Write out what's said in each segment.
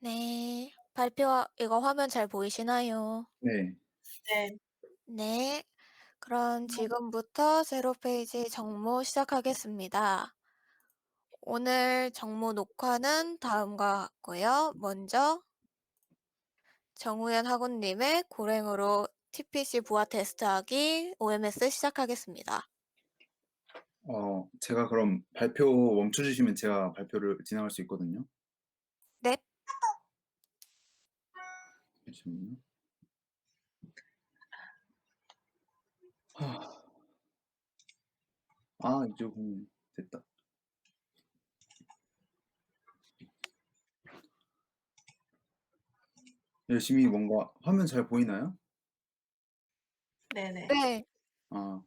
네. 발표 이거 화면 잘 보이시나요? 네. 네. 네. 그럼 지금부터 제로 페이지 정모 시작하겠습니다. 오늘 정모 녹화는 다음과 같고요. 먼저 정우현 학우님의 고랭으로 TPC 부하 테스트하기 OMS 시작하겠습니다. 제가 그럼 발표 멈춰 주시면 제가 발표를 진행할 수 있거든요. 네. 잠시만요. 하. 이쪽은 됐다. 열심히 뭔가 화면 잘 보이나요? 네네. 네. 아,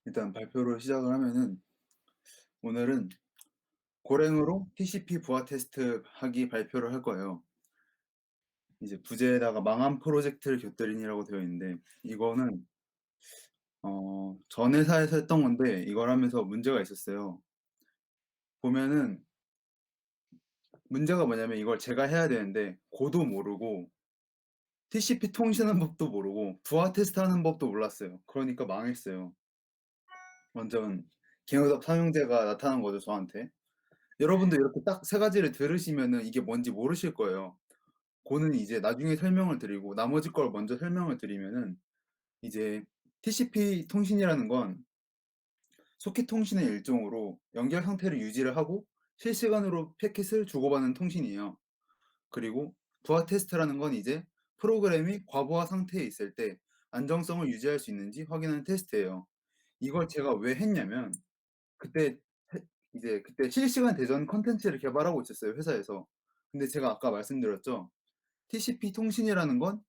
일단 발표를 시작을 하면은 오늘은 고랭으로 TCP 부하 테스트 하기 발표를 할 거예요. 이제 부제에다가 망한 프로젝트를 곁들이니라고 되어 있는데 이거는 전 회사에서 했던 건데 이걸 하면서 문제가 있었어요. 보면은 문제가 뭐냐면 이걸 제가 해야 되는데 고도 모르고 TCP 통신하는 법도 모르고 부하 테스트하는 법도 몰랐어요. 그러니까 망했어요. 완전 개노답 삼형제가 나타난 거죠, 저한테. 여러분도 이렇게 딱 세 가지를 들으시면은 이게 뭔지 모르실 거예요. 고는 이제 나중에 설명을 드리고 나머지 걸 먼저 설명을 드리면은 이제 TCP 통신이라는 건 소켓 통신의 일종으로 연결 상태를 유지를 하고 실시간으로 패킷을 주고받는 통신이에요. 그리고 부하 테스트라는 건 이제 프로그램이 과부하 상태에 있을 때 안정성을 유지할 수 있는지 확인하는 테스트예요. 이걸 제가 왜 했냐면 그때 그때 실시간 대전 컨텐츠를 개발하고 있었어요, 회사에서. 근데 제가 아까 말씀드렸죠. TCP 통신이라는 건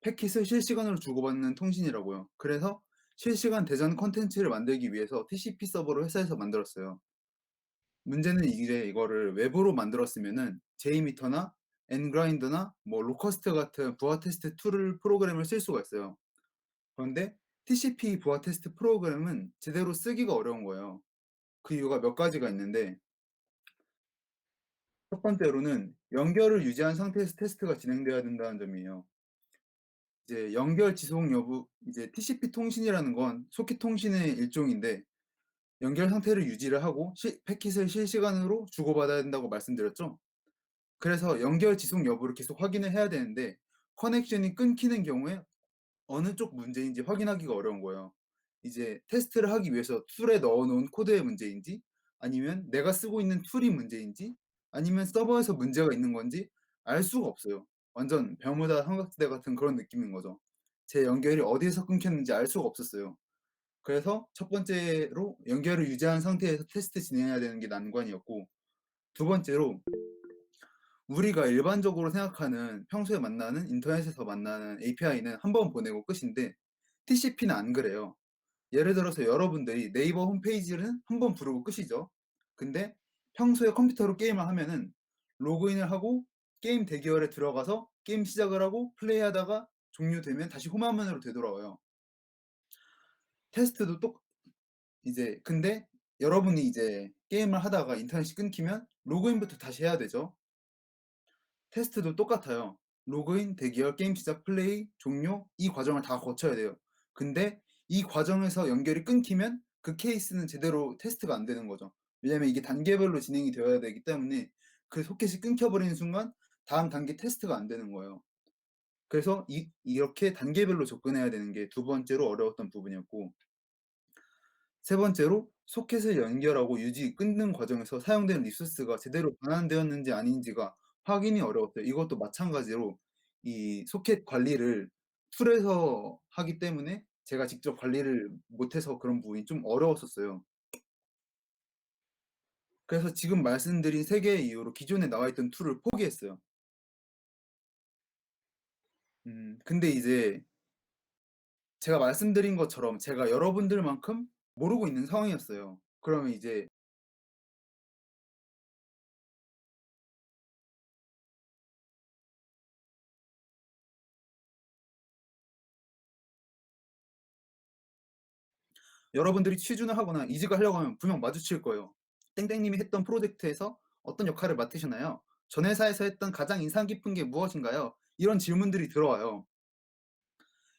패킷을 실시간으로 주고받는 통신이라고요. 그래서 실시간 대전 컨텐츠를 만들기 위해서 TCP 서버를 회사에서 만들었어요. 문제는 이제 이거를 외부로 만들었으면은 JMeter나 ngrind나 뭐 로커스트 같은 부하 테스트 툴을 프로그램을 쓸 수가 있어요. 그런데 TCP 부하 테스트 프로그램은 제대로 쓰기가 어려운 거예요. 그 이유가 몇 가지가 있는데 첫 번째로는 연결을 유지한 상태에서 테스트가 진행돼야 된다는 점이에요. 이제 연결 지속 여부, 이제 TCP 통신이라는 건 소켓 통신의 일종인데 연결 상태를 유지를 하고 패킷을 실시간으로 주고받아야 된다고 말씀드렸죠. 그래서 연결 지속 여부를 계속 확인을 해야 되는데 커넥션이 끊기는 경우에 어느 쪽 문제인지 확인하기가 어려운 거예요. 이제 테스트를 하기 위해서 툴에 넣어놓은 코드의 문제인지 아니면 내가 쓰고 있는 툴이 문제인지 아니면 서버에서 문제가 있는 건지 알 수가 없어요. 완전 bermuda 삼각지대 같은 그런 느낌인 거죠. 제 연결이 어디에서 끊겼는지 알 수가 없었어요. 그래서 첫 번째로 연결을 유지한 상태에서 테스트 진행해야 되는 게 난관이었고 두 번째로 우리가 일반적으로 생각하는 평소에 만나는 인터넷에서 만나는 API는 한 번 보내고 끝인데 TCP는 안 그래요. 예를 들어서 여러분들이 네이버 홈페이지를 한 번 부르고 끝이죠. 근데 평소에 컴퓨터로 게임을 하면은 로그인을 하고 게임 대기열에 들어가서 게임 시작을 하고 플레이하다가 종료되면 다시 홈화면으로 되돌아와요. 테스트도 이제 근데 여러분이 이제 게임을 하다가 인터넷이 끊기면 로그인부터 다시 해야 되죠. 테스트도 똑같아요. 로그인, 대기열, 게임 시작, 플레이, 종료 이 과정을 다 거쳐야 돼요. 근데 이 과정에서 연결이 끊기면 그 케이스는 제대로 테스트가 안 되는 거죠. 왜냐면 이게 단계별로 진행이 되어야 되기 때문에 그 소켓이 끊겨버리는 순간 다음 단계 테스트가 안 되는 거예요. 그래서 이렇게 단계별로 접근해야 되는 게 두 번째로 어려웠던 부분이었고 세 번째로 소켓을 연결하고 유지, 끊는 과정에서 사용되는 리소스가 제대로 반환되었는지 아닌지가 확인이 어려웠어요. 이것도 마찬가지로 이 소켓 관리를 툴에서 하기 때문에 제가 직접 관리를 못해서 그런 부분이 좀 어려웠었어요. 그래서 지금 말씀드린 세 개의 이유로 기존에 나와 있던 툴을 포기했어요. 근데 이제 제가 말씀드린 것처럼 제가 여러분들만큼 모르고 있는 상황이었어요. 그러면 이제 여러분들이 취준을 하거나 이직을 하려고 하면 분명 마주칠 거예요. 땡땡님이 했던 프로젝트에서 어떤 역할을 맡으시나요? 전 회사에서 했던 가장 인상 깊은 게 무엇인가요?" 이런 질문들이 들어와요.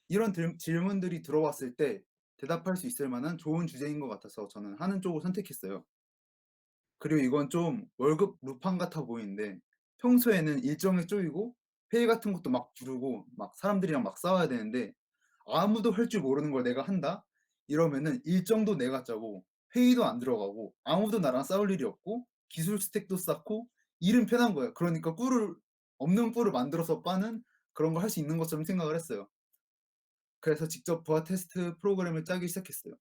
이런 질문들이 들어왔을 때 대답할 수 있을 만한 좋은 주제인 것 같아서 저는 하는 쪽을 선택했어요. 그리고 이건 좀 월급 루팡 같아 보이는데 평소에는 일정에 쪼이고 회의 같은 것도 막 부르고 막 사람들이랑 막 싸워야 되는데 아무도 할 줄 모르는 걸 내가 한다? 이러면은 일정도 내가 짜고 회의도 안 들어가고 아무도 나랑 싸울 일이 없고 기술 스택도 쌓고 일은 편한 거예요. 그러니까 꿀을 없는 꿀을 만들어서 빠는 그런 걸 할 수 있는 것처럼 생각을 했어요. 그래서 직접 부하 테스트 프로그램을 짜기 시작했어요.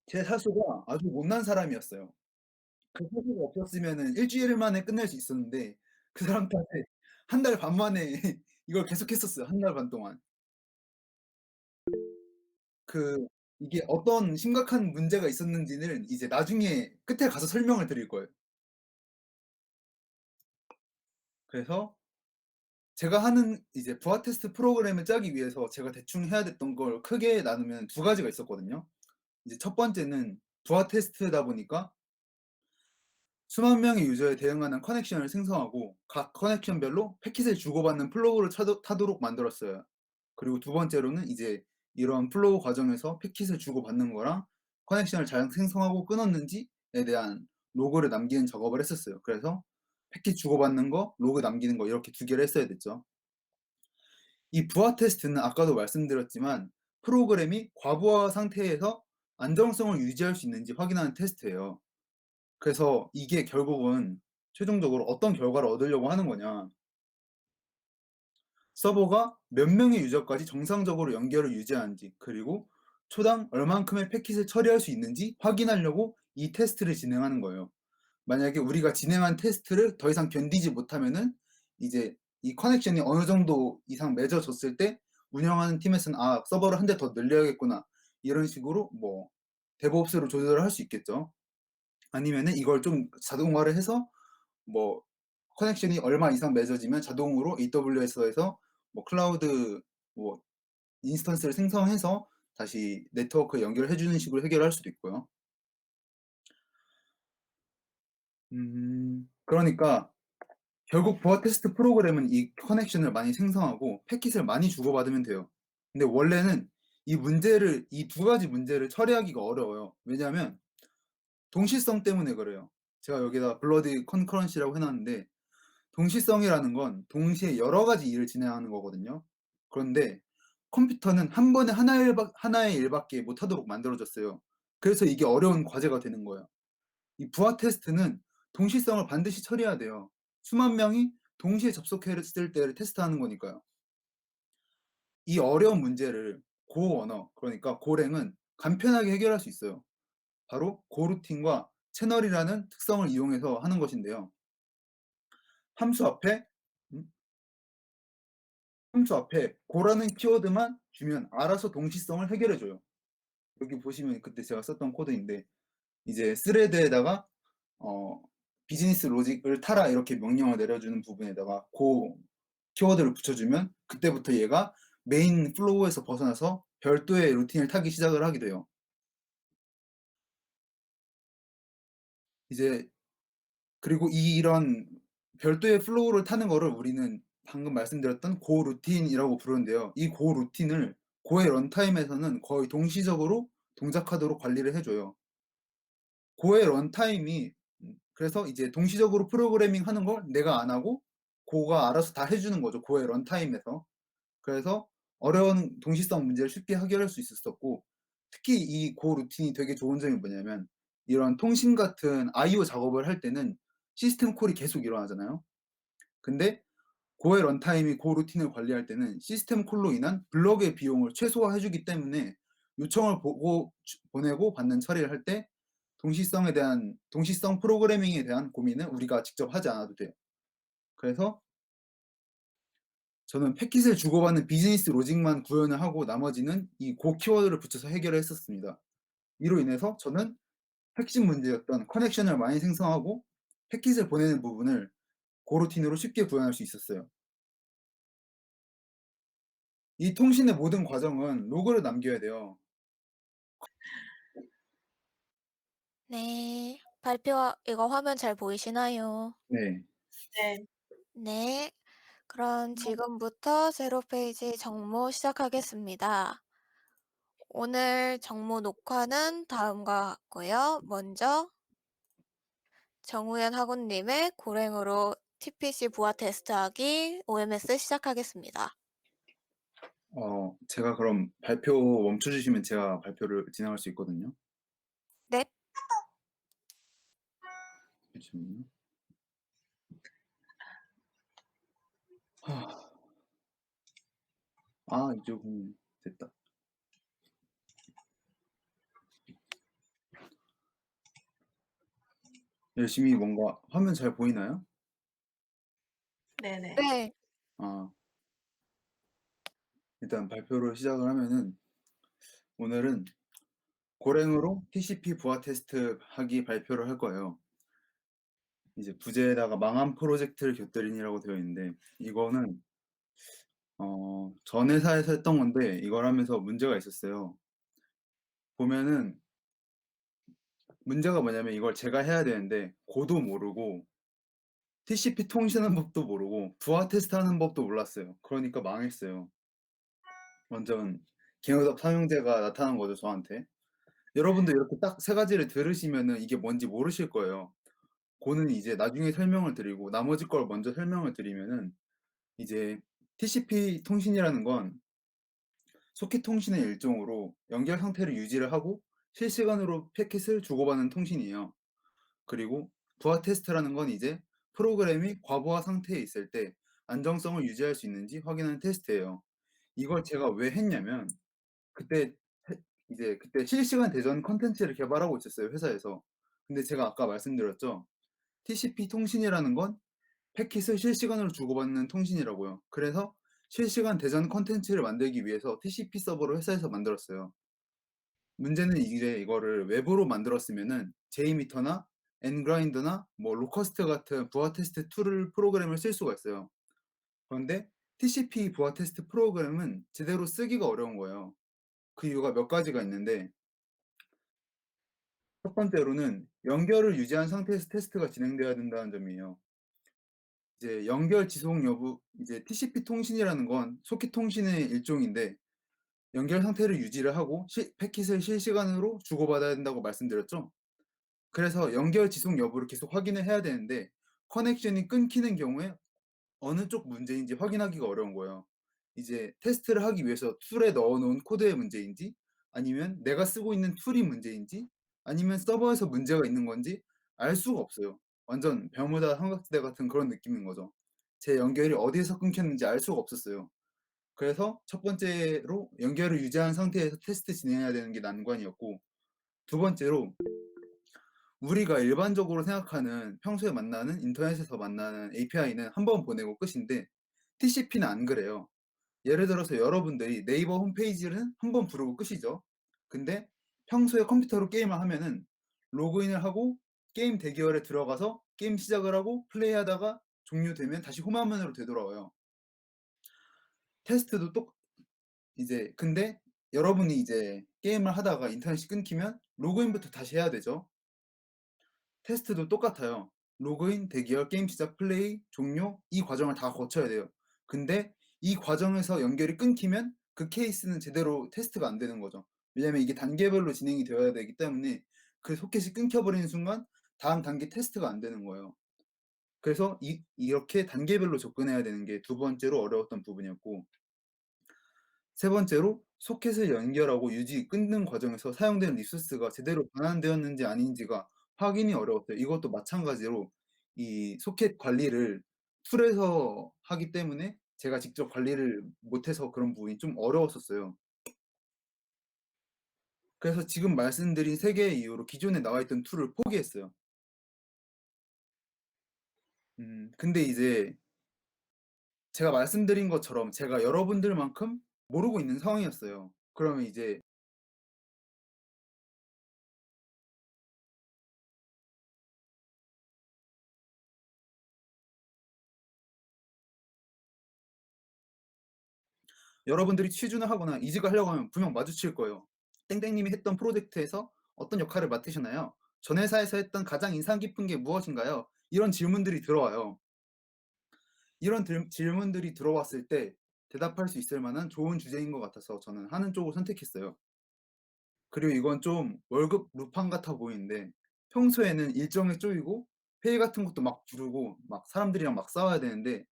제 사수가 아주 못난 사람이었어요. 그 사수가 없었으면은 일 주일 만에 끝낼 수 있었는데 그 사람 탓에 한 달 반 만에 이걸 계속했었어요, 한 달 반 동안. 그 이게 어떤 심각한 문제가 있었는지는 이제 나중에 끝에 가서 설명을 드릴 거예요. 그래서 제가 하는 이제 부하 테스트 프로그램을 짜기 위해서 제가 대충 해야 됐던 걸 크게 나누면 두 가지가 있었거든요. 이제 첫 번째는 부하 테스트다 보니까 수만 명의 유저에 대응하는 커넥션을 생성하고 각 커넥션별로 패킷을 주고받는 플로우를 타도록 만들었어요. 그리고 두 번째로는 이제 이런 플로우 과정에서 패킷을 주고받는 거랑 커넥션을 잘 생성하고 끊었는지에 대한 로그를 남기는 작업을 했었어요. 그래서 패킷 주고받는 거, 로그 남기는 거 이렇게 두 개를 했어야 됐죠. 이 부하 테스트는 아까도 말씀드렸지만 프로그램이 과부하 상태에서 안정성을 유지할 수 있는지 확인하는 테스트예요. 그래서 이게 결국은 최종적으로 어떤 결과를 얻으려고 하는 거냐. 서버가 몇 명의 유저까지 정상적으로 연결을 유지하는지, 그리고 초당 얼만큼의 패킷을 처리할 수 있는지 확인하려고 이 테스트를 진행하는 거예요. 만약에 우리가 진행한 테스트를 더 이상 견디지 못하면은 이제 이 커넥션이 어느 정도 이상 맺어졌을 때 운영하는 팀에서는 아, 서버를 한 대 더 늘려야겠구나. 이런 식으로 뭐 데브옵스로 조절을 할 수 있겠죠. 아니면은 이걸 좀 자동화를 해서 뭐 커넥션이 얼마 이상 맺어지면 자동으로 AWS에서 뭐 클라우드 뭐 인스턴스를 생성해서 다시 네트워크에 연결해 주는 식으로 해결할 수도 있고요. 그러니까 결국 부하 테스트 프로그램은 이 커넥션을 많이 생성하고 패킷을 많이 주고받으면 돼요. 근데 원래는 이 두 가지 문제를 처리하기가 어려워요. 왜냐하면 동시성 때문에 그래요. 제가 여기다 블러디 컨커런시라고 해놨는데 동시성이라는 건 동시에 여러 가지 일을 진행하는 거거든요. 그런데 컴퓨터는 한 번에 하나의 일밖에 못하도록 만들어졌어요. 그래서 이게 어려운 과제가 되는 거예요. 이 부하 테스트는 동시성을 반드시 처리해야 돼요. 수만 명이 동시에 접속했을 때를 테스트하는 거니까요. 이 어려운 문제를 고 언어, 그러니까 고랭은 간편하게 해결할 수 있어요. 바로 고루틴과 채널이라는 특성을 이용해서 하는 것인데요. 함수 앞에 음, 함수 앞에 고라는 키워드만 주면 알아서 동시성을 해결해 줘요. 여기 보시면 그때 제가 썼던 코드인데 이제 스레드에다가 어, 비즈니스 로직을 타라 이렇게 명령을 내려주는 부분에다가 고 키워드를 붙여주면 그때부터 얘가 메인 플로우에서 벗어나서 별도의 루틴을 타기 시작을 하게 돼요. 이제 그리고 이런 별도의 플로우를 타는 거를 우리는 방금 말씀드렸던 고 루틴이라고 부르는데요. 이 고 루틴을 고의 런타임에서는 거의 동시적으로 동작하도록 관리를 해줘요. 고의 런타임이 그래서 이제 동시적으로 프로그래밍 하는 걸 내가 안 하고 고가 알아서 다 해주는 거죠. 고의 런타임에서. 그래서 어려운 동시성 문제를 쉽게 해결할 수 있었었고 특히 이 고 루틴이 되게 좋은 점이 뭐냐면 이런 통신 같은 IO 작업을 할 때는 시스템 콜이 계속 일어나잖아요. 근데 고의 런타임이 고 루틴을 관리할 때는 시스템 콜로 인한 블럭의 비용을 최소화해주기 때문에 요청을 보내고 받는 처리를 할 때 동시성 프로그래밍에 대한 고민은 우리가 직접 하지 않아도 돼요. 그래서 저는 패킷을 주고받는 비즈니스 로직만 구현을 하고 나머지는 이 고 키워드를 붙여서 해결을 했었습니다. 이로 인해서 저는 핵심 문제였던 커넥션을 많이 생성하고 패킷을 보내는 부분을 고루틴으로 쉽게 구현할 수 있었어요. 이 통신의 모든 과정은 로그를 남겨야 돼요. 네. 발표 이거 화면 잘 보이시나요? 네. 네. 네. 그럼 지금부터 세로 페이지 정모 시작하겠습니다. 오늘 정모 녹화는 다음과 같고요. 먼저 정우현 학우님의 고랭으로 TPC 부하 테스트하기 OMS 시작하겠습니다. 제가 그럼 발표 멈춰 주시면 제가 발표를 진행할 수 있거든요. 네. 잠시만요. 하. 이쪽은 됐다. 열심히 뭔가 화면 잘 보이나요? 네네. 네. 아 일단 발표를 시작을 하면은 오늘은 고랭으로 TCP 부하 테스트하기 발표를 할 거예요. 이제 부제에다가 망한 프로젝트를 곁들이니라고 되어 있는데 이거는 전 회사에서 했던 건데 이걸 하면서 문제가 있었어요. 보면은 문제가 뭐냐면 이걸 제가 해야 되는데 고도 모르고 TCP 통신하는 법도 모르고 부하 테스트하는 법도 몰랐어요. 그러니까 망했어요. 완전 개노답 삼형제가 나타난 거죠, 저한테. 여러분도 이렇게 딱 세 가지를 들으시면은 이게 뭔지 모르실 거예요. 고는 이제 나중에 설명을 드리고 나머지 걸 먼저 설명을 드리면은 이제 TCP 통신이라는 건 소켓 통신의 일종으로 연결 상태를 유지를 하고 실시간으로 패킷을 주고받는 통신이에요. 그리고 부하 테스트라는 건 이제 프로그램이 과부하 상태에 있을 때 안정성을 유지할 수 있는지 확인하는 테스트예요. 이걸 제가 왜 했냐면 그때 그때 실시간 대전 콘텐츠를 개발하고 있었어요, 회사에서. 근데 제가 아까 말씀드렸죠. TCP 통신이라는 건 패킷을 실시간으로 주고받는 통신이라고요. 그래서 실시간 대전 콘텐츠를 만들기 위해서 TCP 서버를 회사에서 만들었어요. 문제는 이제 이거를 웹으로 만들었으면은 JMeter나 ngrind나 뭐 로커스트 같은 부하 테스트 툴을 프로그램을 쓸 수가 있어요. 그런데 TCP 부하 테스트 프로그램은 제대로 쓰기가 어려운 거예요. 그 이유가 몇 가지가 있는데 첫 번째로는 연결을 유지한 상태에서 테스트가 진행돼야 된다는 점이에요. 이제 연결 지속 여부, 이제 TCP 통신이라는 건 소켓 통신의 일종인데 연결 상태를 유지를 하고 패킷을 실시간으로 주고받아야 된다고 말씀드렸죠. 그래서 연결 지속 여부를 계속 확인을 해야 되는데 커넥션이 끊기는 경우에 어느 쪽 문제인지 확인하기가 어려운 거예요. 이제 테스트를 하기 위해서 툴에 넣어 놓은 코드의 문제인지 아니면 내가 쓰고 있는 툴이 문제인지 아니면 서버에서 문제가 있는 건지 알 수가 없어요. 완전 bermuda 삼각지대 같은 그런 느낌인 거죠. 제 연결이 어디에서 끊겼는지 알 수가 없었어요. 그래서 첫 번째로 연결을 유지한 상태에서 테스트 진행해야 되는 게 난관이었고 두 번째로 우리가 일반적으로 생각하는 평소에 만나는 인터넷에서 만나는 API는 한 번 보내고 끝인데 TCP는 안 그래요. 예를 들어서 여러분들이 네이버 홈페이지를 한 번 부르고 끝이죠. 근데 평소에 컴퓨터로 게임을 하면은 로그인을 하고 게임 대기열에 들어가서 게임 시작을 하고 플레이하다가 종료되면 다시 홈 화면으로 되돌아와요. 테스트도 똑 이제 근데 여러분이 이제 게임을 하다가 인터넷이 끊기면 로그인부터 다시 해야 되죠. 테스트도 똑같아요. 로그인, 대기열, 게임 시작, 플레이, 종료 이 과정을 다 거쳐야 돼요. 근데 이 과정에서 연결이 끊기면 그 케이스는 제대로 테스트가 안 되는 거죠. 왜냐면 이게 단계별로 진행이 되어야 되기 때문에 그 소켓이 끊겨버리는 순간 다음 단계 테스트가 안 되는 거예요. 그래서 이렇게 단계별로 접근해야 되는 게 두 번째로 어려웠던 부분이었고 세 번째로 소켓을 연결하고 유지, 끊는 과정에서 사용되는 리소스가 제대로 반환되었는지 아닌지가 확인이 어려웠어요. 이것도 마찬가지로 이 소켓 관리를 툴에서 하기 때문에 제가 직접 관리를 못해서 그런 부분이 좀 어려웠었어요. 그래서 지금 말씀드린 세 개의 이유로 기존에 나와 있던 툴을 포기했어요. 근데 이제 제가 말씀드린 것처럼 제가 여러분들만큼 모르고 있는 상황이었어요. 그러면 이제 여러분들이 취준을 하거나 이직을 하려고 하면 분명 마주칠 거예요. "땡땡님이 했던 프로젝트에서 어떤 역할을 맡으셨나요?" 전 회사에서 했던 가장 인상 깊은 게 무엇인가요?" 이런 질문들이 들어와요. 이런 질문들이 들어왔을 때 대답할 수 있을 만한 좋은 주제인 것 같아서 저는 하는 쪽을 선택했어요. 그리고 이건 좀 월급 루팡 같아 보이는데 평소에는 일정에 쪼이고 회의 같은 것도 막 부르고 막 사람들이랑 막 싸워야 되는데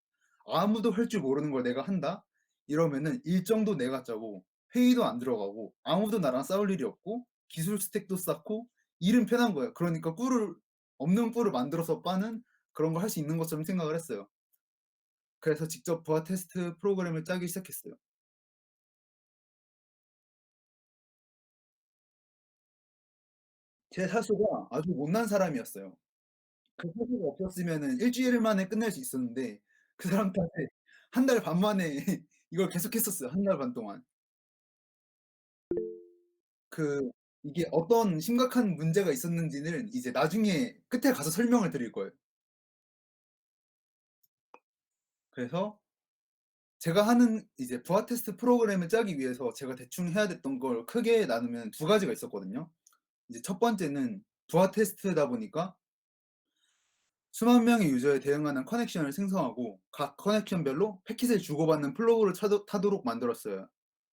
아무도 할 줄 모르는 걸 내가 한다? 이러면은 일정도 내가 짜고 회의도 안 들어가고 아무도 나랑 싸울 일이 없고 기술 스택도 쌓고 일은 편한 거예요. 그러니까 꿀을 없는 꿀을 만들어서 빠는 그런 걸 할 수 있는 것처럼 생각을 했어요. 그래서 직접 부하 테스트 프로그램을 짜기 시작했어요. 제 사수가 아주 못난 사람이었어요. 그 사수가 없었으면은 일 주일 만에 끝낼 수 있었는데 그 사람 탓에 한 달 반 만에 이걸 계속했었어요, 한 달 반 동안. 그 이게 어떤 심각한 문제가 있었는지는 이제 나중에 끝에 가서 설명을 드릴 거예요. 그래서 제가 하는 이제 부하 테스트 프로그램을 짜기 위해서 제가 대충 해야 됐던 걸 크게 나누면 두 가지가 있었거든요. 이제 첫 번째는 부하 테스트다 보니까 수만 명의 유저에 대응하는 커넥션을 생성하고 각 커넥션별로 패킷을 주고받는 플로우를 타도록 만들었어요.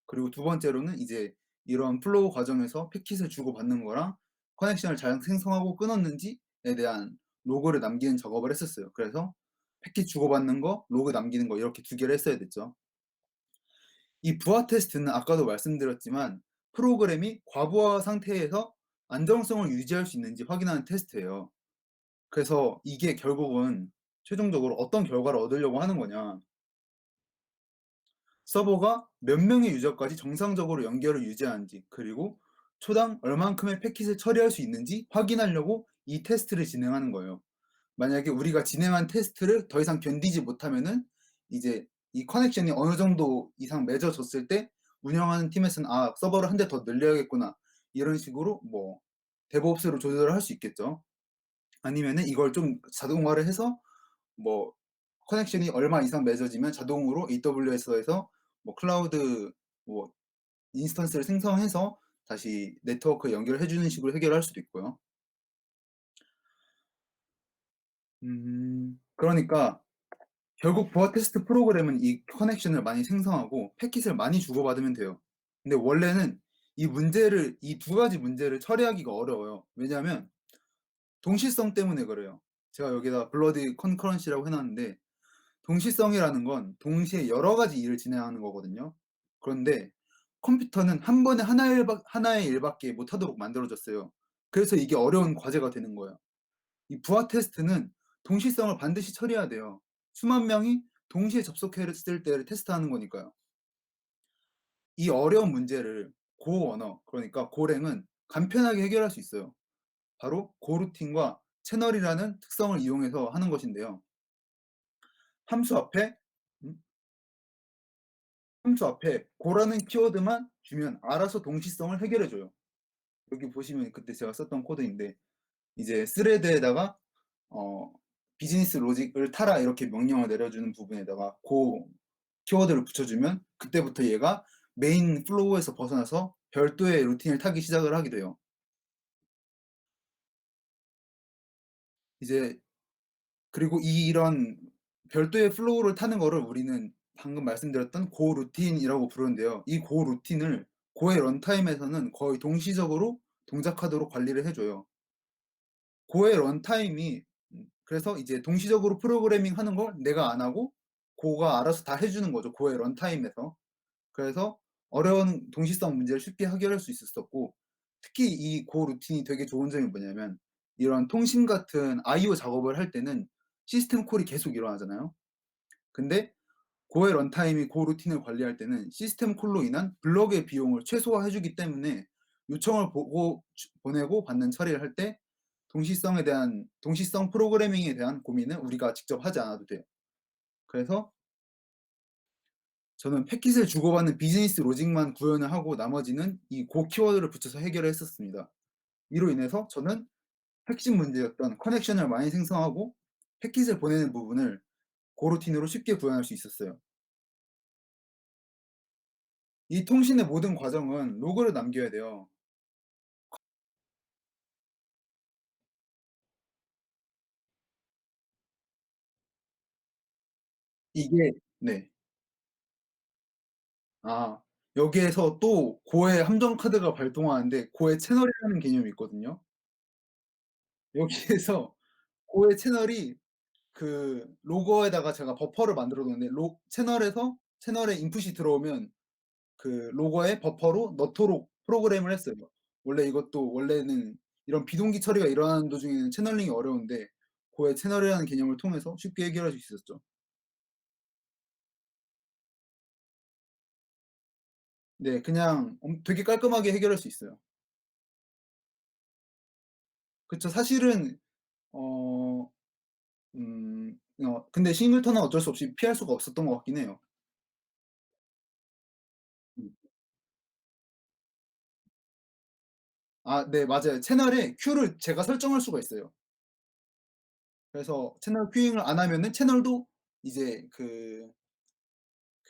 그리고 두 번째로는 이제 이런 플로우 과정에서 패킷을 주고받는 거랑 커넥션을 잘 생성하고 끊었는지에 대한 로그를 남기는 작업을 했었어요. 그래서 패킷 주고받는 거, 로그 남기는 거 이렇게 두 개를 했어야 됐죠. 이 부하 테스트는 아까도 말씀드렸지만 프로그램이 과부하 상태에서 안정성을 유지할 수 있는지 확인하는 테스트예요. 그래서 이게 결국은 최종적으로 어떤 결과를 얻으려고 하는 거냐. 서버가 몇 명의 유저까지 정상적으로 연결을 유지하는지, 그리고 초당 얼만큼의 패킷을 처리할 수 있는지 확인하려고 이 테스트를 진행하는 거예요. 만약에 우리가 진행한 테스트를 더 이상 견디지 못하면은 이제 이 커넥션이 어느 정도 이상 맺어졌을 때 운영하는 팀에서는 아, 서버를 한 대 더 늘려야겠구나. 이런 식으로 뭐 데브옵스로 조절을 할 수 있겠죠. 아니면은 이걸 좀 자동화를 해서 뭐 커넥션이 얼마 이상 맺어지면 자동으로 AWS에서 뭐 클라우드 뭐 인스턴스를 생성해서 다시 네트워크에 연결해 주는 식으로 해결할 수도 있고요. 그러니까 결국 부하 테스트 프로그램은 이 커넥션을 많이 생성하고 패킷을 많이 주고받으면 돼요. 근데 원래는 이 두 가지 문제를 처리하기가 어려워요. 왜냐하면 동시성 때문에 그래요. 제가 여기다 블러디 컨커런시라고 해놨는데 동시성이라는 건 동시에 여러 가지 일을 진행하는 거거든요. 그런데 컴퓨터는 한 번에 하나의 일밖에 못하도록 만들어졌어요. 그래서 이게 어려운 과제가 되는 거예요. 이 부하 테스트는 동시성을 반드시 처리해야 돼요. 수만 명이 동시에 접속했을 때를 테스트하는 거니까요. 이 어려운 문제를 고언어, 그러니까 고랭은 간편하게 해결할 수 있어요. 바로 고루틴과 채널이라는 특성을 이용해서 하는 것인데요. 함수 앞에 음, 함수 앞에 고라는 키워드만 주면 알아서 동시성을 해결해 줘요. 여기 보시면 그때 제가 썼던 코드인데 이제 스레드에다가 어, 비즈니스 로직을 타라 이렇게 명령을 내려주는 부분에다가 고 키워드를 붙여주면 그때부터 얘가 메인 플로우에서 벗어나서 별도의 루틴을 타기 시작을 하게 돼요. 이제 그리고 이런 별도의 플로우를 타는 거를 우리는 방금 말씀드렸던 고 루틴이라고 부르는데요. 이 고 루틴을 고의 런타임에서는 거의 동시적으로 동작하도록 관리를 해줘요. 고의 런타임이 그래서 이제 동시적으로 프로그래밍 하는 걸 내가 안 하고 고가 알아서 다 해주는 거죠. 고의 런타임에서. 그래서 어려운 동시성 문제를 쉽게 해결할 수 있었고 특히 이 고 루틴이 되게 좋은 점이 뭐냐면 이런 통신 같은 IO 작업을 할 때는 시스템 콜이 계속 일어나잖아요. 근데 고의 런타임이 고 루틴을 관리할 때는 시스템 콜로 인한 블럭의 비용을 최소화해주기 때문에 요청을 보내고 받는 처리를 할 때 동시성 프로그래밍에 대한 고민은 우리가 직접 하지 않아도 돼요. 그래서 저는 패킷을 주고받는 비즈니스 로직만 구현을 하고 나머지는 이 고 키워드를 붙여서 해결을 했었습니다. 이로 인해서 저는 핵심 문제였던 커넥션을 많이 생성하고 패킷을 보내는 부분을 고루틴으로 쉽게 구현할 수 있었어요. 이 통신의 모든 과정은 로그를 남겨야 돼요. 이게 네. 아 여기에서 또 고의 함정 카드가 발동하는데 고의 채널이라는 개념이 있거든요. 여기에서 고의 채널이 그 로거에다가 제가 버퍼를 만들어 놓는데 로 채널에서 채널에 인풋이 들어오면 그 로거에 버퍼로 넣도록 프로그램을 했어요. 원래 이것도 원래는 이런 비동기 처리가 일어나는 도중에는 채널링이 어려운데 고의 채널이라는 개념을 통해서 쉽게 해결할 수 있었죠. 네. 그냥 되게 깔끔하게 해결할 수 있어요. 그쵸. 사실은 어 근데 싱글턴은 어쩔 수 없이 피할 수가 없었던 것 같긴 해요. 음. 아 네 맞아요. 채널에 큐를 제가 설정할 수가 있어요. 그래서 채널 큐잉을 안 하면은 채널도 이제 그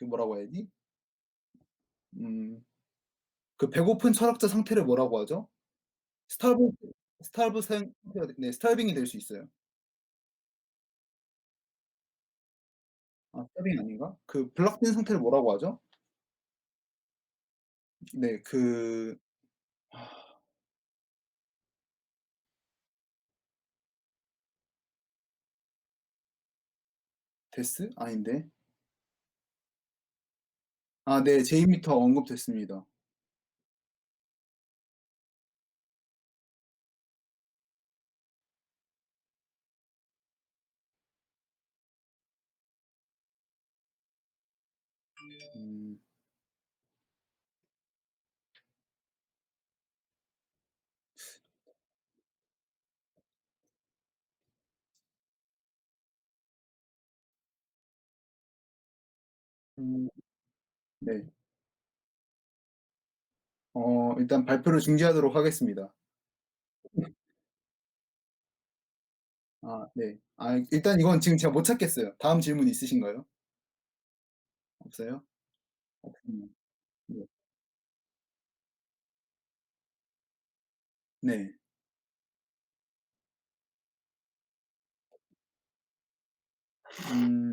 뭐라고 해야지? 음 그 배고픈 철학자 상태를 뭐라고 하죠? 스타브 스타브 상태가 네 스타빙이 될 수 있어요. 아 스타빙 아닌가? 그 블락된 상태를 뭐라고 하죠? 네 데스? 아닌데. 아 네. 제이미터 언급됐습니다. 음. 음 네. 일단 발표를 중지하도록 하겠습니다. 아 네. 아 일단 이건 지금 제가 못 찾겠어요. 다음 질문 있으신가요? 없어요? 없군요. 네. 네.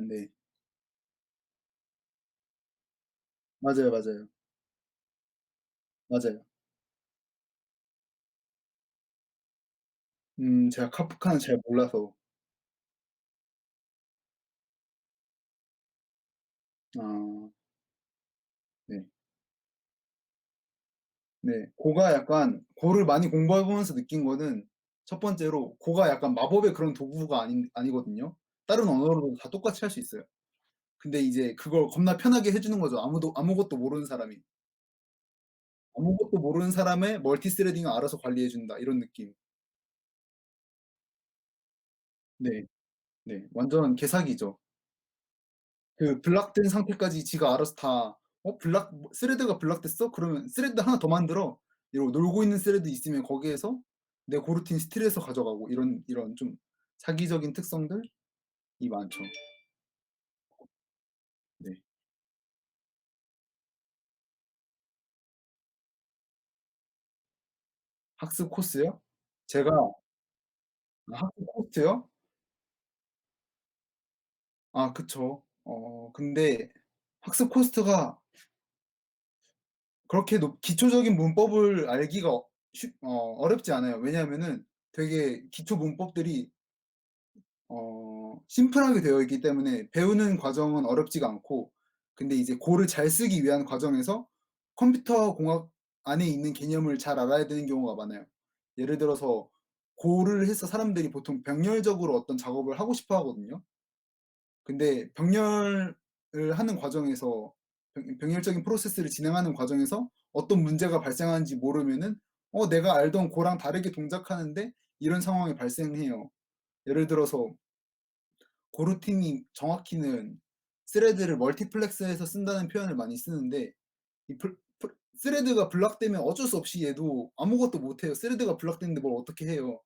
네. 맞아요, 맞아요. 맞아요. 제가 카프카는 잘 몰라서. 아 네. 네. 고가 약간 고를 많이 공부해 보면서 느낀 거는 첫 번째로 고가 약간 마법의 그런 도구가 아니거든요. 다른 언어로도 다 똑같이 할 수 있어요. 근데 이제 그걸 겁나 편하게 해 주는 거죠. 아무것도 모르는 사람이. 아무것도 모르는 사람의 멀티 스레딩을 알아서 관리해 준다 이런 느낌. 네. 네. 완전 개사기죠. 그 블락된 상태까지 지가 알아서 다 블락 스레드가 블락됐어? 그러면 스레드 하나 더 만들어. 이러고 놀고 있는 스레드 있으면 거기에서 내 고루틴 스틸해서 가져가고 이런 좀 사기적인 특성들이 많죠. 네. 학습 코스요? 제가 학습 코스요? 아 그쵸. 근데 학습 코스트가 그렇게 기초적인 문법을 알기가 어렵지 않아요. 왜냐하면은 되게 기초 문법들이 심플하게 되어 있기 때문에 배우는 과정은 어렵지가 않고 근데 이제 고를 잘 쓰기 위한 과정에서 컴퓨터 공학 안에 있는 개념을 잘 알아야 되는 경우가 많아요. 예를 들어서 고를 해서 사람들이 보통 병렬적으로 어떤 작업을 하고 싶어 하거든요. 근데 병렬을 하는 과정에서 병렬적인 프로세스를 진행하는 과정에서 어떤 문제가 발생하는지 모르면은 내가 알던 고랑 다르게 동작하는데 이런 상황이 발생해요. 예를 들어서 고루틴이 정확히는 스레드를 멀티플렉스해서 쓴다는 표현을 많이 쓰는데 이 스레드가 블락되면 어쩔 수 없이 얘도 아무것도 못해요. 스레드가 블락됐는데 뭘 어떻게 해요.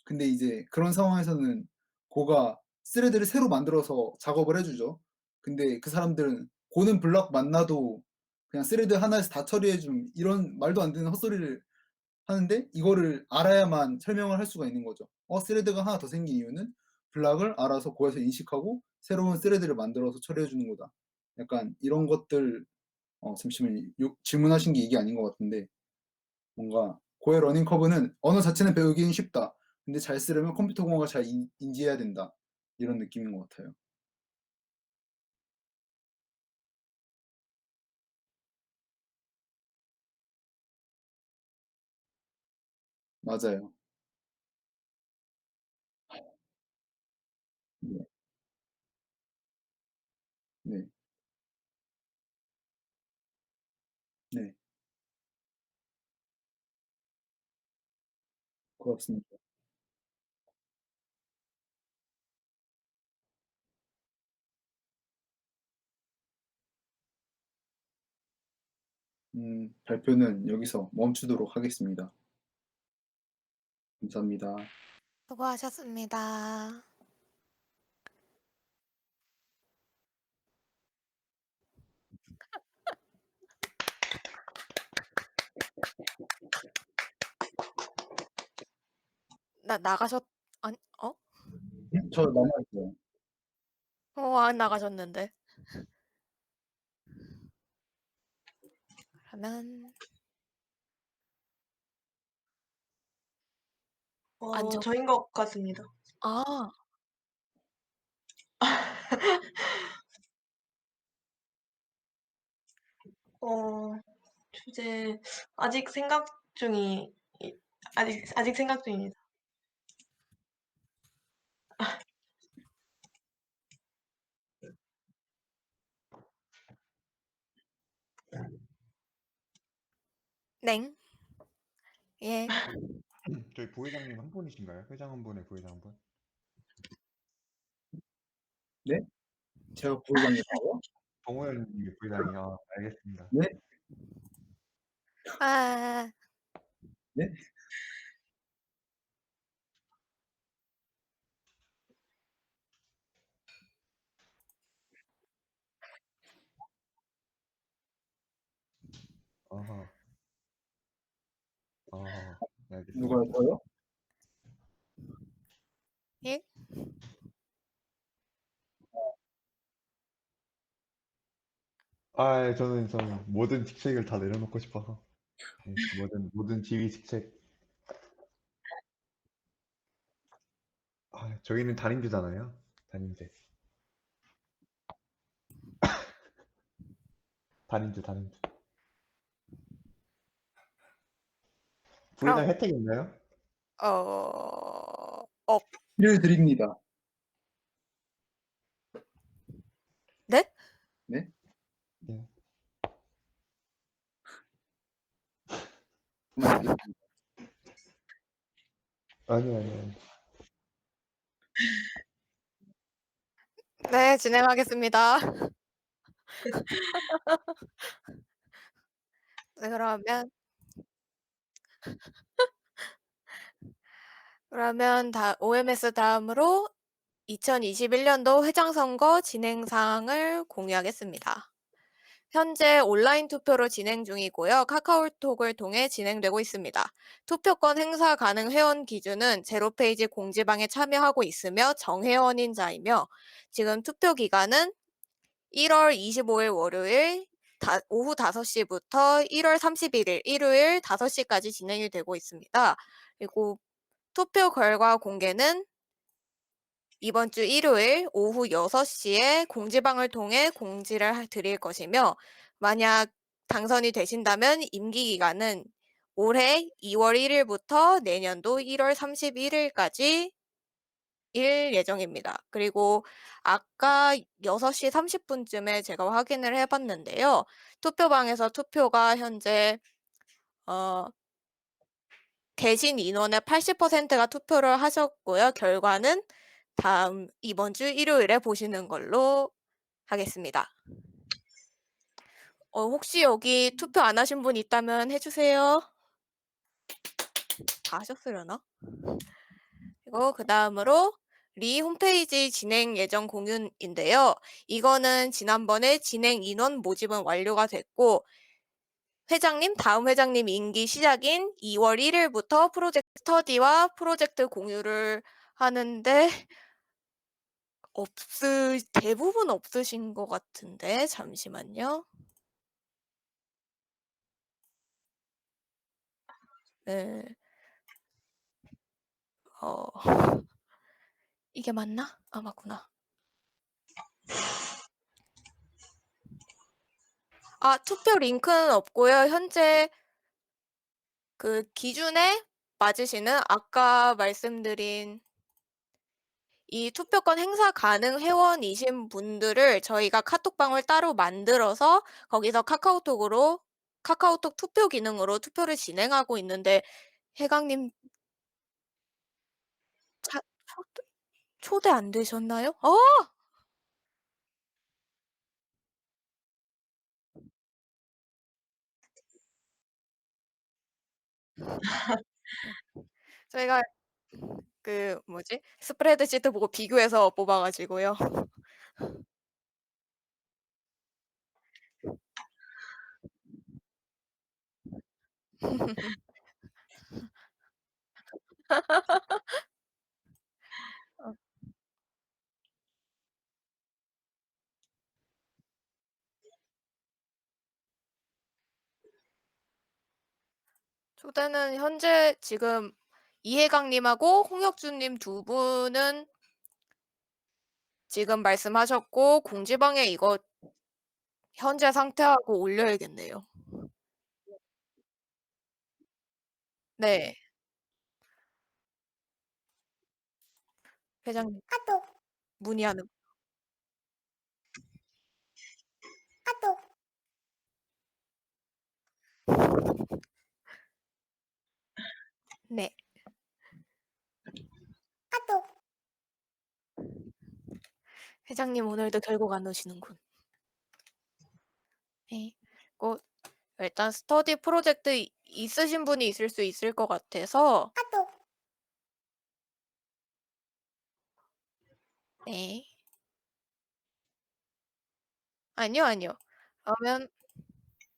근데 이제 그런 상황에서는 고가 스레드를 새로 만들어서 작업을 해주죠. 근데 그 사람들은 고는 블락 만나도 그냥 스레드 하나에서 다 처리해 줌 이런 말도 안 되는 헛소리를 하는데 이거를 알아야만 설명을 할 수가 있는 거죠. 스레드가 하나 더 생긴 이유는 블락을 알아서 고에서 인식하고 새로운 스레드를 만들어서 처리해 주는 거다. 약간 이런 것들 잠시만요. 질문하신 게 이게 아닌 것 같은데 뭔가 고의 러닝 커브는 언어 자체는 배우기는 쉽다. 근데 잘 쓰려면 컴퓨터 공학을 잘 인지해야 된다. 이런 느낌인 것 같아요. 맞아요. 네. 네. 네. 그렇습니다. 발표는 여기서 멈추도록 하겠습니다. 감사합니다. 수고하셨습니다. 나가셨 아니 저 남아 있어요. 안 나가셨는데. 그러면 안녕. 저인 것 같습니다. 아. 주제 아직 생각 중이 아직 생각 중입니다. 넹. 예. 저희 부회장님 한 분이신가요? 회장 한 분에 부회장 한 분? 네? 제가 부회장이라고요? 정호연님이 부회장이요. 알겠습니다. 네? 아. 네? 아하. 아하. 네, 알겠습니다. 누가요? 저요? 예? 아, 저는 모든 직책을 다 내려놓고 싶어서. 네, 모든 지휘 직책. 아, 저희는 단임제잖아요. 단임제. 단임제. 부회장 그럼 혜택 있나요? 없 를 드립니다. 네? 네? 네. 그만하겠습니다. 아니요. 네, 진행하겠습니다. 네, 그러면 OMS 다음으로 2021년도 회장 선거 진행 사항을 공유하겠습니다. 현재 온라인 투표로 진행 중이고요. 카카오톡을 통해 진행되고 있습니다. 투표권 행사 가능 회원 기준은 제로페이지 공지방에 참여하고 있으며 정회원인 자이며 지금 투표 기간은 1월 25일 월요일 오후 5시부터 1월 31일 일요일 5시까지 진행이 되고 있습니다. 그리고 투표 결과 공개는 이번 주 일요일 오후 6시에 공지방을 통해 공지를 드릴 것이며 만약 당선이 되신다면 임기 기간은 올해 2월 1일부터 내년도 1월 31일까지 일 예정입니다. 그리고 아까 6시 30분쯤에 제가 확인을 해봤는데요. 투표방에서 투표가 현재 계신 인원의 80%가 투표를 하셨고요. 결과는 이번 주 일요일에 보시는 걸로 하겠습니다. 혹시 여기 투표 안 하신 분 있다면 해주세요. 다 하셨으려나? 그리고 그 다음으로 리 홈페이지 진행 예정 공유인데요. 이거는 지난번에 진행 인원 모집은 완료가 됐고 다음 회장님 임기 시작인 2월 1일부터 프로젝트 스터디와 프로젝트 공유를 하는데 대부분 없으신 것 같은데 잠시만요. 네. 어 이게 맞나? 아 맞구나. 아 투표 링크는 없고요. 현재 그 기준에 맞으시는 아까 말씀드린 이 투표권 행사 가능 회원이신 분들을 저희가 카톡방을 따로 만들어서 거기서 카카오톡 투표 기능으로 투표를 진행하고 있는데 혜강님 차 초대 안 되셨나요? 저희가 그 뭐지? 스프레드시트 보고 비교해서 뽑아 가지고요. 어 초대는 현재 지금 이해강 님하고 홍혁준 님 두 분은 지금 말씀하셨고 공지방에 이거 현재 상태하고 올려야겠네요. 네. 회장님 문의하는 네. 회장님 오늘도 결국 안 오시는군. 네. 그 일단 스터디 프로젝트 있으신 분이 있을 수 있을 것 같아서 네. 아니요, 아니요. 그러면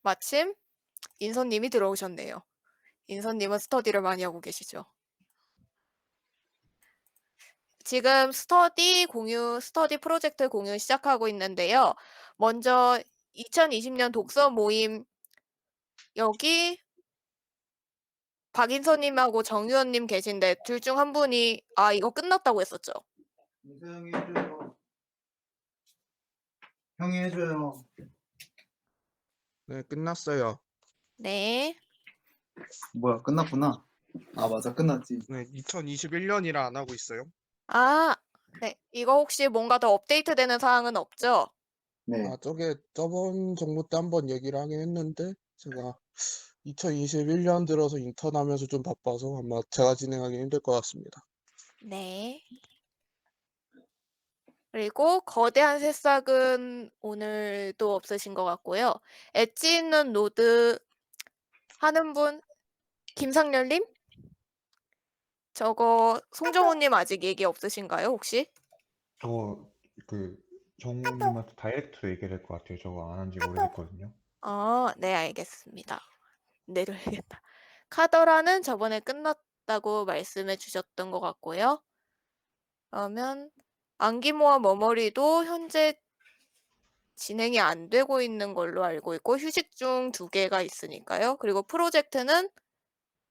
마침 인선 님이 들어오셨네요. 인선 님은 스터디를 많이 하고 계시죠. 지금 스터디 프로젝트 공유 시작하고 있는데요. 먼저 2020년 독서 모임 여기 박인선 님하고 정유원 님 계신데 둘 중 한 분이 이거 끝났다고 했었죠. 인서 형이 해줘요. 형이 해줘요. 네, 끝났어요. 네. 뭐야, 끝났구나. 아, 맞아, 끝났지. 네, 2021년이라 안 하고 있어요. 네. 이거 혹시 뭔가 더 업데이트되는 사항은 없죠? 네. 저번 정부 때 한번 얘기를 하긴 했는데, 제가 2021년 들어서 인턴하면서 좀 바빠서 아마 제가 진행하기 힘들 것 같습니다. 네. 그리고 거대한 새싹은 오늘도 없으신 것 같고요. 엣지 있는 노드 하는 분 김상렬님? 저거 송정훈님 아직 얘기 없으신가요 혹시? 저거 그 정우님한테 다이렉트로 얘기해야 될 것 같아요. 저거 안 한 지 오래됐거든요. 네 알겠습니다. 내려야겠다. 카더라는 저번에 끝났다고 말씀해 주셨던 것 같고요. 그러면 안기모와 머머리도 현재 진행이 안 되고 있는 걸로 알고 있고 휴식 중 2개가 있으니까요. 그리고 프로젝트는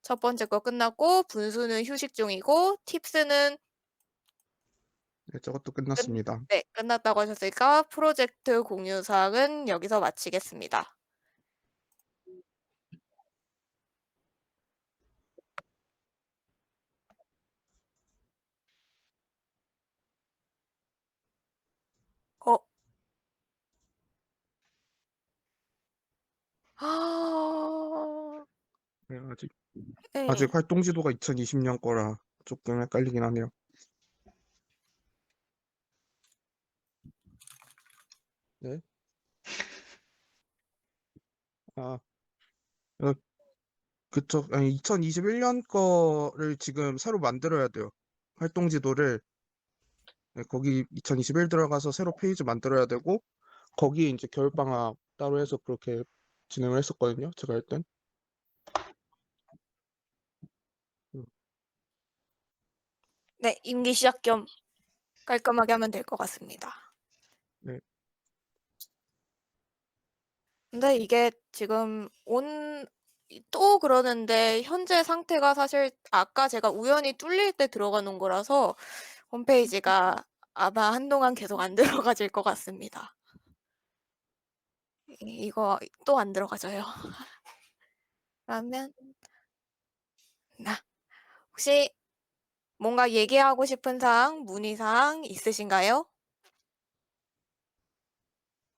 첫 번째 거 끝났고 분수는 휴식 중이고 팁스는 네, 저것도 끝났습니다. 끝났다고 하셨으니까 프로젝트 공유 사항은 여기서 마치겠습니다. 어. 네, 네. 아직 활동 지도가 2020년 거라 조금 헷갈리긴 하네요. 네. 아, 어, 그쵸. 아니, 2021년 거를 지금 새로 만들어야 돼요. 활동 지도를. 네, 거기 2021 들어가서 새로 페이지 만들어야 되고, 거기에 이제 겨울방학 따로 해서 그렇게 진행을 했었거든요. 제가 할 땐. 네, 임기 시작 겸 깔끔하게 하면 될 것 같습니다. 네. 근데 이게 지금 또 그러는데 현재 상태가 사실 아까 제가 우연히 뚫릴 때 들어가 놓은 거라서 홈페이지가 아마 한동안 계속 안 들어가질 것 같습니다. 이거 또 안 들어가져요. 그러면 혹시 뭔가 얘기하고 싶은 사항, 문의사항 있으신가요?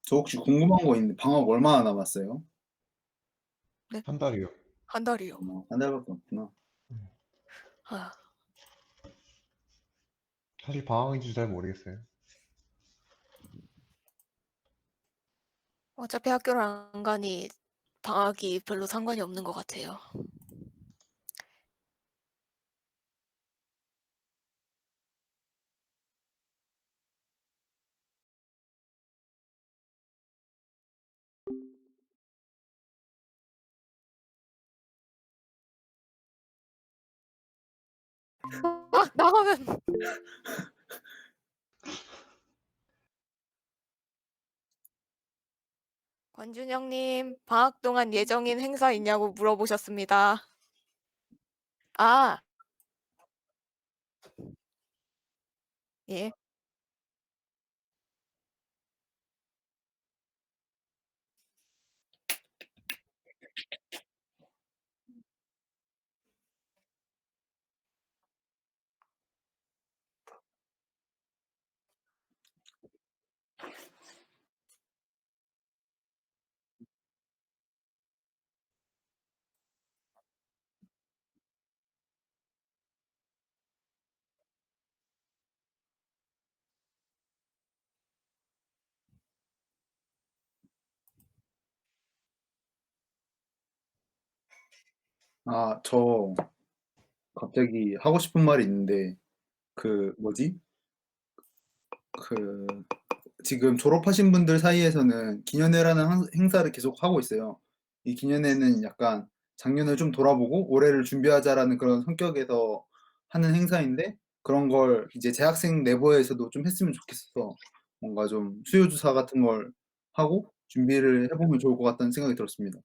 저 혹시 궁금한 거 있는데 방학 얼마나 남았어요? 한 달이요. 한 달이요. 한 달밖에 없구나. 아, 사실 방학인지 잘 모르겠어요. 어차피 학교를 안 가니 방학이 별로 상관이 없는 것 같아요. 나가면 권준영님, 방학 동안 예정인 행사 있냐고 물어보셨습니다. 아, 예. 저 갑자기 하고 싶은 말이 있는데 그 뭐지? 그 지금 졸업하신 분들 사이에서는 기년회라는 행사를 계속 하고 있어요. 이 기년회는 약간 작년을 좀 돌아보고 올해를 준비하자라는 그런 성격에서 하는 행사인데 그런 걸 이제 재학생 내부에서도 좀 했으면 좋겠어서 뭔가 좀 수요조사 같은 걸 하고 준비를 해보면 좋을 것 같다는 생각이 들었습니다.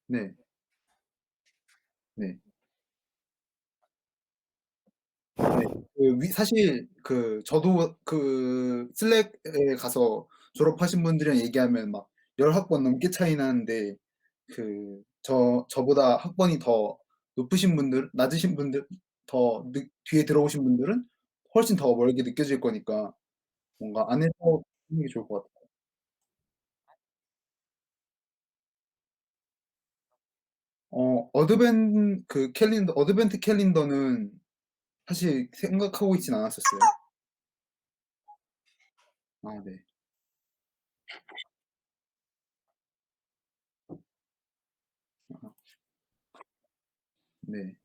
네, 네. 네. 사실 저도 슬랙에 가서 졸업하신 분들이랑 얘기하면 막 10학번 넘게 차이 나는데 저보다 학번이 더 높으신 분들, 낮으신 분들, 뒤에 들어오신 분들은 훨씬 더 멀게 느껴질 거니까 뭔가 안에서 하는 게 좋을 것 같아요. 어드벤트 캘린더는 사실 생각하고 있진 않았었어요. 네. 네.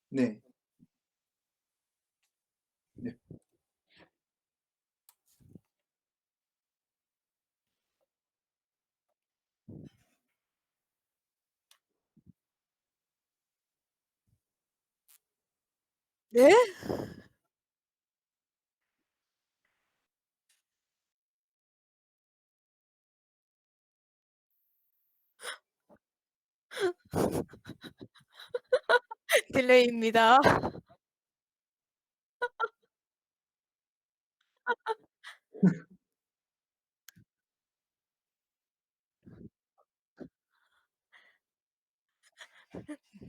네. 네. 네? 딜레이입니다.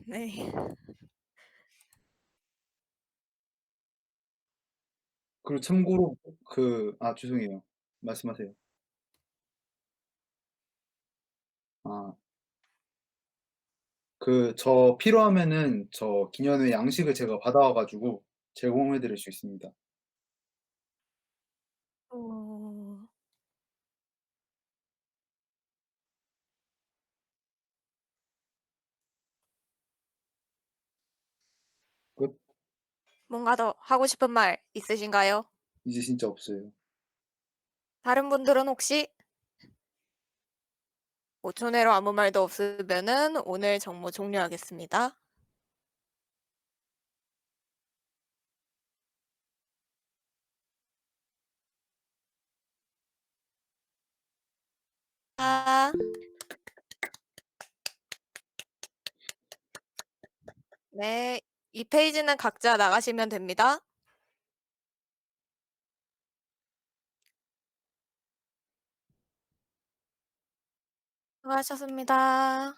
네. 그리고 참고로 죄송해요. 말씀하세요. 아, 필요하면은 저 기념회 양식을 제가 받아와 가지고 제공해 드릴 수 있습니다. 어, 끝. 뭔가 더 하고 싶은 말 있으신가요? 이제 진짜 없어요. 다른 분들은 혹시 5초 내로 아무 말도 없으면은 오늘 정모 종료하겠습니다. 아. 네. 이 페이지는 각자 나가시면 됩니다. 수고하셨습니다.